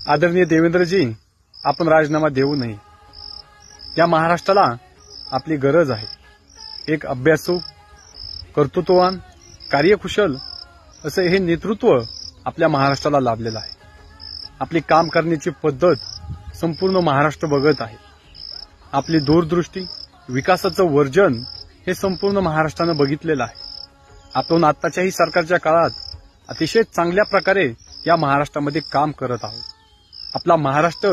आदरणीय देवेंद्रजी, आपण राजीनामा देऊ नये। या महाराष्ट्राला आपली गरज आहे। एक अभ्यासू, कर्तृत्ववान, कार्यकुशल असे हे नेतृत्व आपल्या महाराष्ट्राला लाभलेलं आहे। आपली काम करण्याची पद्धत संपूर्ण महाराष्ट्र बघत आहे। आपली दूरदृष्टी, विकासाचं वर्जन हे संपूर्ण महाराष्ट्रानं बघितलेलं आहे। आपण आत्ताच्याही सरकारच्या काळात अतिशय चांगल्या प्रकारे या महाराष्ट्रामध्ये काम करत आहोत। आपला महाराष्ट्र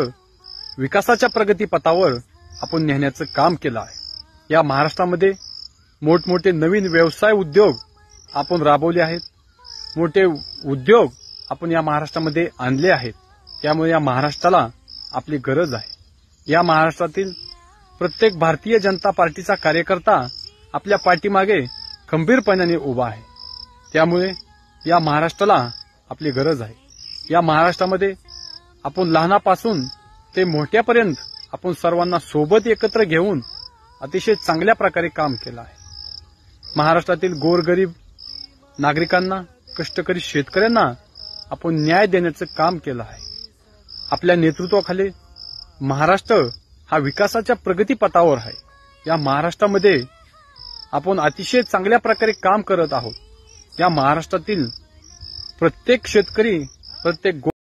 विकासाच्या प्रगतीपथावर आपण नेण्याचं काम केलं आहे। या महाराष्ट्रामध्ये मोठमोठे नवीन व्यवसाय उद्योग आपण राबवले आहेत। मोठे उद्योग आपण या महाराष्ट्रामध्ये आणले आहेत। त्यामुळे या महाराष्ट्राला आपली गरज आहे। या महाराष्ट्रातील प्रत्येक भारतीय जनता पार्टीचा कार्यकर्ता आपल्या पाठीमागे खंबीरपणाने उभा आहे। त्यामुळे या महाराष्ट्राला आपली गरज आहे। या महाराष्ट्रामध्ये आपण लहानापासून ते मोठ्यापर्यंत आपण सर्वांना सोबत एकत्र घेऊन अतिशय चांगल्या प्रकारे काम केलं आहे। महाराष्ट्रातील गोरगरीब नागरिकांना, कष्टकरी शेतकऱ्यांना आपण न्याय देण्याचं काम केलं आहे। आपल्या नेतृत्वाखाली महाराष्ट्र हा विकासाच्या प्रगतीपथावर आहे। या महाराष्ट्रामध्ये आपण अतिशय चांगल्या प्रकारे काम करत आहोत। या महाराष्ट्रातील प्रत्येक शेतकरी, प्रत्येक